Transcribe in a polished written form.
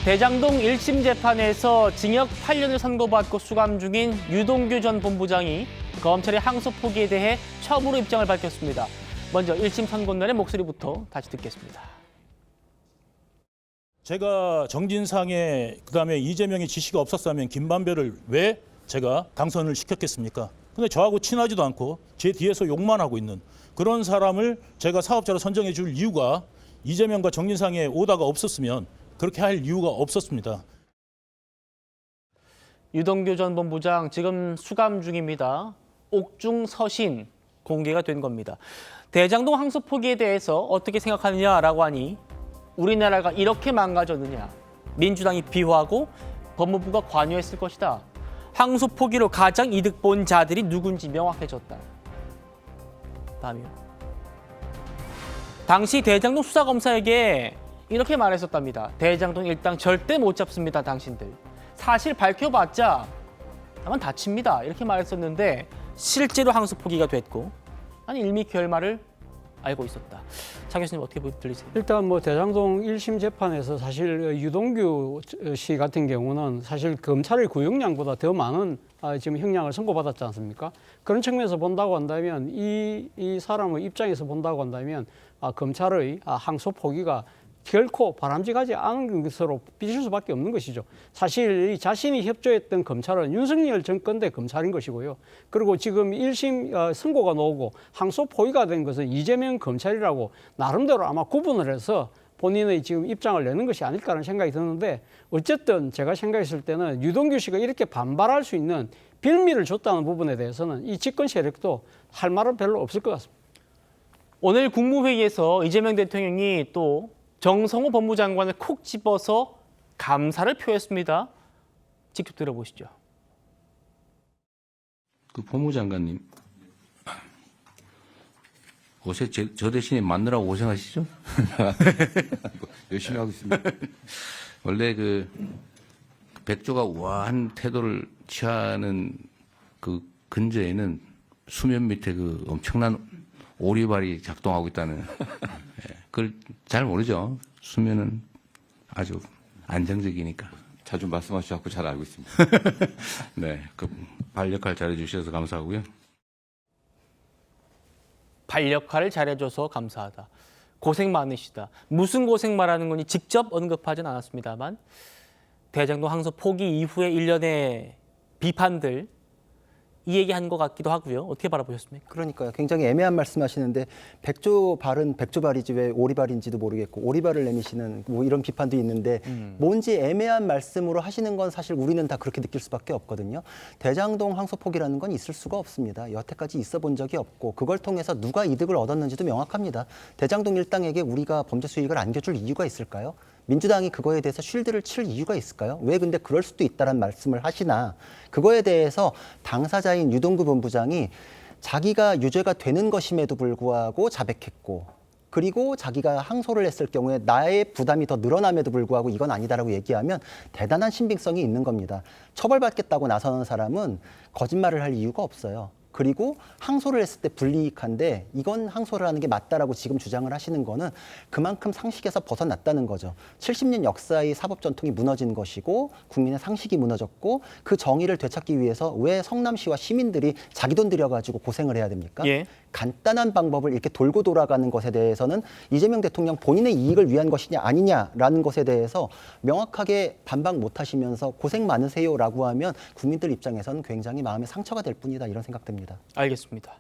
대장동 1심 재판에서 징역 8년을 선고받고 수감 중인 유동규 전 본부장이 검찰의 항소 포기에 대해 처음으로 입장을 밝혔습니다. 먼저 1심 선고인의 목소리부터 다시 듣겠습니다. 제가 정진상의 그다음에 이재명의 지시가 없었다면 김만배를 왜 제가 당선을 시켰겠습니까? 근데 저하고 친하지도 않고 제 뒤에서 욕만 하고 있는 그런 사람을 제가 사업자로 선정해 줄 이유가 이재명과 정진상의 오다가 없었으면 그렇게 할 이유가 없었습니다. 유동규 전 본부장 지금 수감 중입니다. 옥중 서신 공개가 된 겁니다. 대장동 항소 포기에 대해서 어떻게 생각하느냐라고 하니 우리나라가 이렇게 망가졌느냐. 민주당이 비호하고 법무부가 관여했을 것이다. 항소 포기로 가장 이득 본 자들이 누군지 명확해졌다. 다음이요. 당시 대장동 수사검사에게 이렇게 말했었답니다. 대장동 일당 절대 못 잡습니다, 당신들. 사실 밝혀봤자 다만 다칩니다. 이렇게 말했었는데 실제로 항소 포기가 됐고 아니 일미 결말을 알고 있었다. 장 교수님 어떻게 들리세요? 일단 뭐 대장동 1심 재판에서 사실 유동규 씨 같은 경우는 사실 검찰의 구형량보다 더 많은 지금 형량을 선고받았지 않습니까? 그런 측면에서 본다고 한다면 이 사람의 입장에서 본다고 한다면 검찰의 항소 포기가 결코 바람직하지 않은 것으로 비칠 수밖에 없는 것이죠. 사실 이 자신이 협조했던 검찰은 윤석열 정권대 검찰인 것이고요. 그리고 지금 1심 선고가 나오고 항소 포기가 된 것은 이재명 검찰이라고 나름대로 아마 구분을 해서 본인의 지금 입장을 내는 것이 아닐까라는 생각이 드는데 어쨌든 제가 생각했을 때는 유동규 씨가 이렇게 반발할 수 있는 빌미를 줬다는 부분에 대해서는 이 집권 세력도 할 말은 별로 없을 것 같습니다. 오늘 국무회의에서 이재명 대통령이 또 정성호 법무장관을 콕 집어서 감사를 표했습니다. 직접 들어보시죠. 그 법무장관님, 요새 저 대신에 맞느라고 고생하시죠? 열심히 하고 있습니다. 원래 그 백조가 우아한 태도를 취하는 그 근저에는 수면 밑에 그 엄청난 오리발이 작동하고 있다는. 그걸 잘 모르죠. 수면은 아주 안정적이니까. 자주 말씀하셔서 잘 알고 있습니다. 네, 그 발 역할 잘해주셔서 감사하고요. 발 역할을 잘해줘서 감사하다. 고생 많으시다. 무슨 고생 말하는 건지 직접 언급하진 않았습니다만 대장동 항소 포기 이후의 일련의 비판들 이 얘기한 것 같기도 하고요. 어떻게 바라보셨습니까? 그러니까요. 굉장히 애매한 말씀하시는데 백조 발은 백조 발이지 왜 오리발인지도 모르겠고 오리발을 내미시는 뭐 이런 비판도 있는데 뭔지 애매한 말씀으로 하시는 건 사실 우리는 다 그렇게 느낄 수밖에 없거든요. 대장동 항소 포기라는 건 있을 수가 없습니다. 여태까지 있어 본 적이 없고 그걸 통해서 누가 이득을 얻었는지도 명확합니다. 대장동 일당에게 우리가 범죄 수익을 안겨줄 이유가 있을까요? 민주당이 그거에 대해서 쉴드를 칠 이유가 있을까요? 왜 근데 그럴 수도 있다는 말씀을 하시나 그거에 대해서 당사자인 유동규 본부장이 자기가 유죄가 되는 것임에도 불구하고 자백했고 그리고 자기가 항소를 했을 경우에 나의 부담이 더 늘어남에도 불구하고 이건 아니다라고 얘기하면 대단한 신빙성이 있는 겁니다. 처벌받겠다고 나서는 사람은 거짓말을 할 이유가 없어요. 그리고 항소를 했을 때 불이익한데 이건 항소를 하는 게 맞다라고 지금 주장을 하시는 거는 그만큼 상식에서 벗어났다는 거죠. 70년 역사의 사법 전통이 무너진 것이고 국민의 상식이 무너졌고 그 정의를 되찾기 위해서 왜 성남시와 시민들이 자기 돈 들여가지고 고생을 해야 됩니까? 예. 간단한 방법을 이렇게 돌고 돌아가는 것에 대해서는 이재명 대통령 본인의 이익을 위한 것이냐 아니냐라는 것에 대해서 명확하게 반박 못하시면서 고생 많으세요라고 하면 국민들 입장에서는 굉장히 마음에 상처가 될 뿐이다 이런 생각됩니다. 알겠습니다.